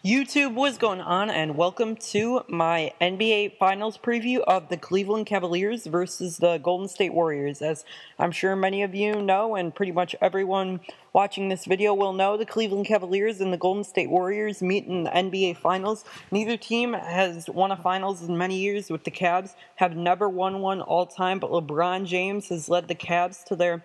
YouTube, what's going on, and welcome to my NBA Finals preview of the Cleveland Cavaliers versus the Golden State Warriors. As I'm sure many of you know, and pretty much everyone watching this video will know, the Cleveland Cavaliers and the Golden State Warriors meet in the NBA Finals. Neither team has won a Finals in many years, with the Cavs have never won one all time, but LeBron James has led the Cavs to their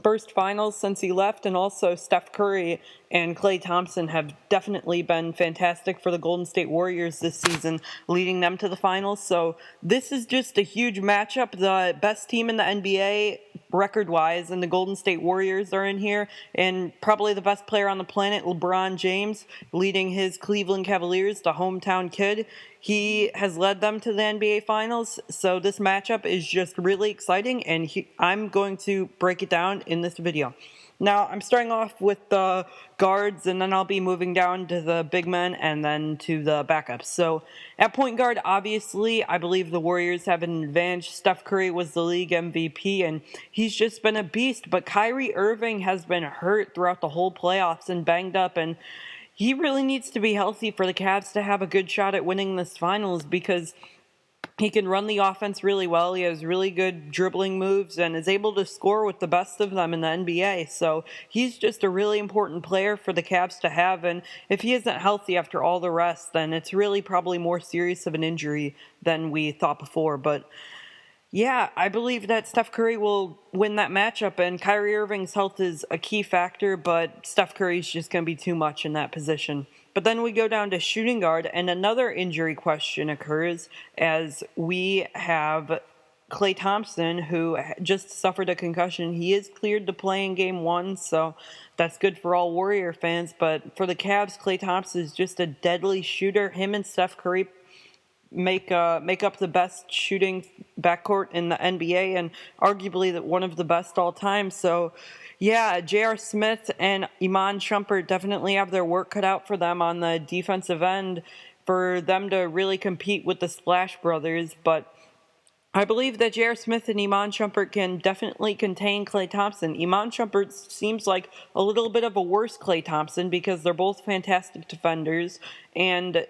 first finals since he left, and also Steph Curry and Klay Thompson have definitely been fantastic for the Golden State Warriors this season, leading them to the finals. So this is just a huge matchup. The best team in the NBA record-wise, and the Golden State Warriors are in here, and probably the best player on the planet, LeBron James, leading his Cleveland Cavaliers, the hometown kid. He has led them to the NBA Finals, so this matchup is just really exciting, and I'm going to break it down in this video. Now, I'm starting off with the guards, and then I'll be moving down to the big men and then to the backups. So, at point guard, obviously, I believe the Warriors have an advantage. Steph Curry was the league MVP, and he's just been a beast. But Kyrie Irving has been hurt throughout the whole playoffs and banged up, and he really needs to be healthy for the Cavs to have a good shot at winning this finals, because he can run the offense really well. He has really good dribbling moves and is able to score with the best of them in the NBA. So he's just a really important player for the Cavs to have. And if he isn't healthy after all the rest, then it's really probably more serious of an injury than we thought before. But yeah, I believe that Steph Curry will win that matchup, and Kyrie Irving's health is a key factor, but Steph Curry's just going to be too much in that position. But then we go down to shooting guard, and another injury question occurs as we have Klay Thompson, who just suffered a concussion. He is cleared to play in Game 1, so that's good for all Warrior fans. But for the Cavs, Klay Thompson is just a deadly shooter. Him and Steph Curry make up the best shooting backcourt in the NBA, and arguably one of the best all time. So yeah, J.R. Smith and Iman Shumpert definitely have their work cut out for them on the defensive end for them to really compete with the Splash Brothers. But I believe that J.R. Smith and Iman Shumpert can definitely contain Klay Thompson. Iman Shumpert seems like a little bit of a worse Klay Thompson, because they're both fantastic defenders, and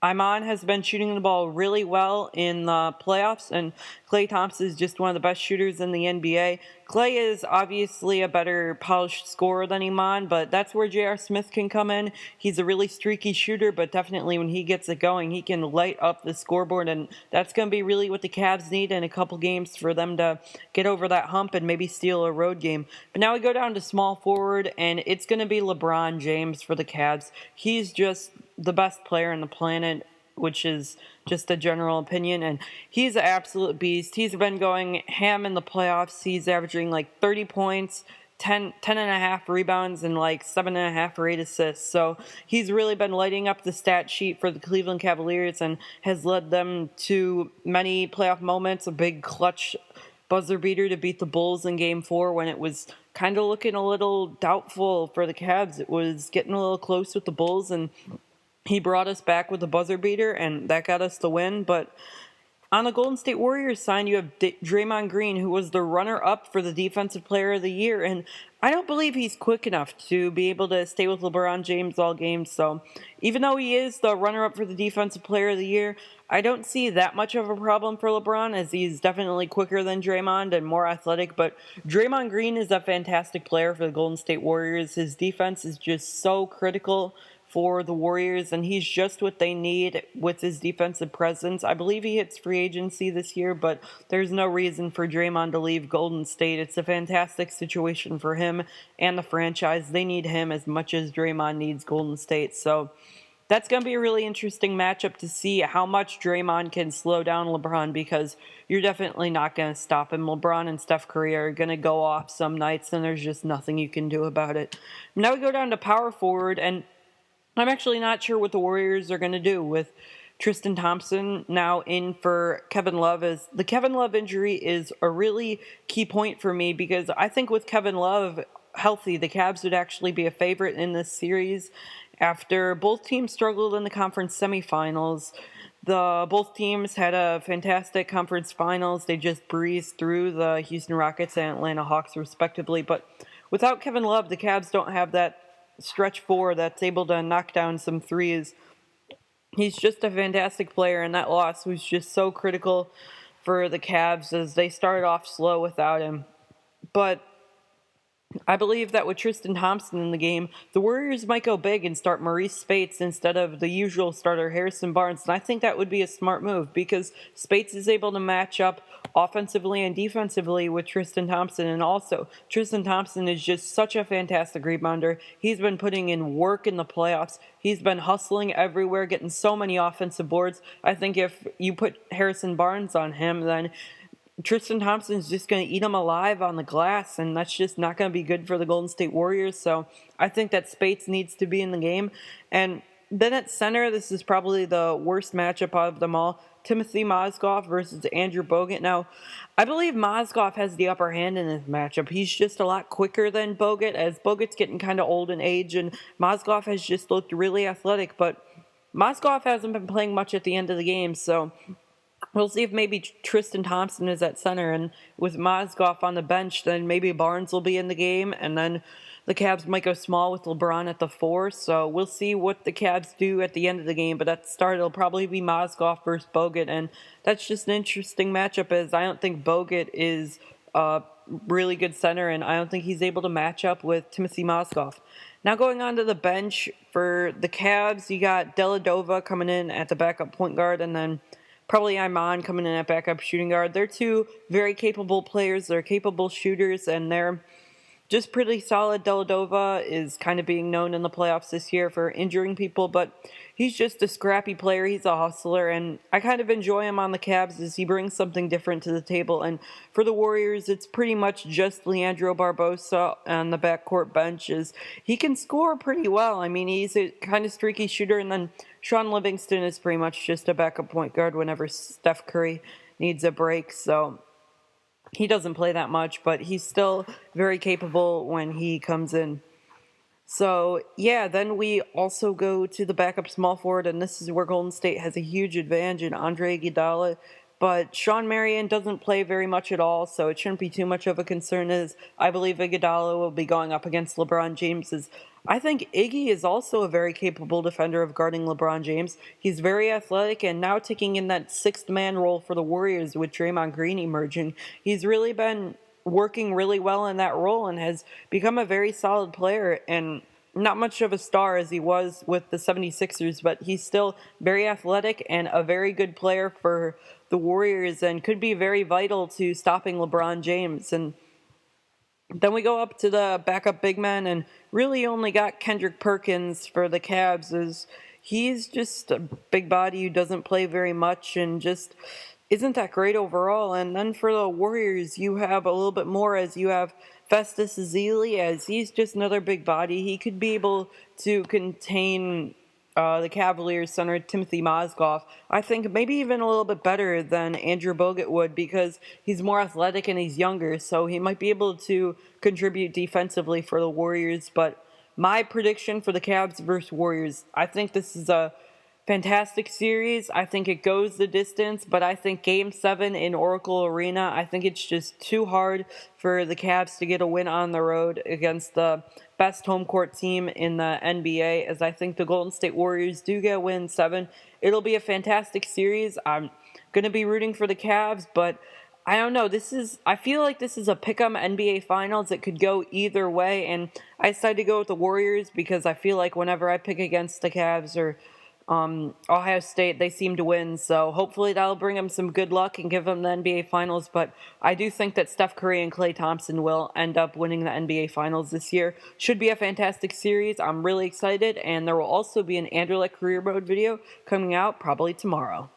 Iman has been shooting the ball really well in the playoffs, and Klay Thompson is just one of the best shooters in the NBA. Klay is obviously a better polished scorer than Iman, but that's where J.R. Smith can come in. He's a really streaky shooter, but definitely when he gets it going, he can light up the scoreboard, and that's going to be really what the Cavs need in a couple games for them to get over that hump and maybe steal a road game. But now we go down to small forward, and it's going to be LeBron James for the Cavs. He's just the best player on the planet, which is just a general opinion, and he's an absolute beast. He's been going ham in the playoffs. He's averaging like 30 points, 10 and a half rebounds, and like 7.5 or 8 assists. So he's really been lighting up the stat sheet for the Cleveland Cavaliers and has led them to many playoff moments, a big clutch buzzer beater to beat the Bulls in Game 4 when it was kind of looking a little doubtful for the Cavs. It was getting a little close with the Bulls, and he brought us back with a buzzer beater, and that got us the win. But on the Golden State Warriors side, you have Draymond Green, who was the runner-up for the Defensive Player of the Year, and I don't believe he's quick enough to be able to stay with LeBron James all game. So even though he is the runner-up for the Defensive Player of the Year, I don't see that much of a problem for LeBron, as he's definitely quicker than Draymond and more athletic. But Draymond Green is a fantastic player for the Golden State Warriors. His defense is just so critical for the Warriors, and he's just what they need with his defensive presence. I believe he hits free agency this year, but there's no reason for Draymond to leave Golden State. It's a fantastic situation for him and the franchise. They need him as much as Draymond needs Golden State. So that's going to be a really interesting matchup to see how much Draymond can slow down LeBron, because you're definitely not going to stop him. LeBron and Steph Curry are going to go off some nights, and there's just nothing you can do about it. Now we go down to power forward, and I'm actually not sure what the Warriors are going to do with Tristan Thompson now in for Kevin Love. As the Kevin Love injury is a really key point for me, because I think with Kevin Love healthy, the Cavs would actually be a favorite in this series. After both teams struggled in the conference semifinals, both teams had a fantastic conference finals. They just breezed through the Houston Rockets and Atlanta Hawks respectively. But without Kevin Love, the Cavs don't have that stretch four that's able to knock down some threes. He's just a fantastic player, and that loss was just so critical for the Cavs as they started off slow without him. But I believe that with Tristan Thompson in the game, the Warriors might go big and start Maurice Spates instead of the usual starter Harrison Barnes. And I think that would be a smart move because Spates is able to match up offensively and defensively with Tristan Thompson. And also, Tristan Thompson is just such a fantastic rebounder. He's been putting in work in the playoffs. He's been hustling everywhere, getting so many offensive boards. I think if you put Harrison Barnes on him, then Tristan Thompson's just going to eat him alive on the glass, and that's just not going to be good for the Golden State Warriors. So I think that Spates needs to be in the game. And then at center, this is probably the worst matchup of them all. Timothy Mozgov versus Andrew Bogut. Now, I believe Mozgov has the upper hand in this matchup. He's just a lot quicker than Bogut, as Bogut's getting kind of old in age, and Mozgov has just looked really athletic. But Mozgov hasn't been playing much at the end of the game, so we'll see if maybe Tristan Thompson is at center, and with Mozgov on the bench, then maybe Barnes will be in the game, and then the Cavs might go small with LeBron at the 4. So we'll see what the Cavs do at the end of the game, but at the start it'll probably be Mozgov versus Bogut, and that's just an interesting matchup as I don't think Bogut is a really good center, and I don't think he's able to match up with Timothy Mozgov. Now going on to the bench for the Cavs, you got Dellavedova coming in at the backup point guard, and then probably Iman coming in at backup shooting guard. They're two very capable players. They're capable shooters, and they're just pretty solid. Dellavedova is kind of being known in the playoffs this year for injuring people, but he's just a scrappy player. He's a hustler, and I kind of enjoy him on the Cavs as he brings something different to the table. And for the Warriors, it's pretty much just Leandro Barbosa on the backcourt benches. He can score pretty well. I mean, he's a kind of streaky shooter, and then Sean Livingston is pretty much just a backup point guard whenever Steph Curry needs a break. So he doesn't play that much, but he's still very capable when he comes in. So, yeah, then we also go to the backup small forward, and this is where Golden State has a huge advantage in Andre Iguodala. But Sean Marion doesn't play very much at all, so it shouldn't be too much of a concern, as I believe Iguodala will be going up against LeBron James. I think Iggy is also a very capable defender of guarding LeBron James. He's very athletic, and now taking in that sixth man role for the Warriors with Draymond Green emerging. He's really been working really well in that role and has become a very solid player, and not much of a star as he was with the 76ers, but he's still very athletic and a very good player for the Warriors and could be very vital to stopping LeBron James. And then we go up to the backup big men and really only got Kendrick Perkins for the Cavs, as he's just a big body who doesn't play very much and just isn't that great overall. And then for the Warriors, you have a little bit more, as you have Festus Ezeli, as he's just another big body. He could be able to contain the Cavaliers center Timothy Mozgov. I think maybe even a little bit better than Andrew Bogut would, because he's more athletic and he's younger, so he might be able to contribute defensively for the Warriors. But my prediction for the Cavs versus Warriors, I think this is a fantastic series. I think it goes the distance, but I think Game 7 in Oracle Arena, I think it's just too hard for the Cavs to get a win on the road against the best home court team in the NBA, as I think the Golden State Warriors do get a win 7. It'll be a fantastic series. I'm going to be rooting for the Cavs, but I don't know. I feel like this is a pick'em NBA Finals. It could go either way, and I decided to go with the Warriors because I feel like whenever I pick against the Cavs or Ohio State, they seem to win, so hopefully that'll bring them some good luck and give them the NBA Finals. But I do think that Steph Curry and Klay Thompson will end up winning the NBA Finals this year. Should be a fantastic series. I'm really excited, and there will also be an Anderlecht Career Mode video coming out probably tomorrow.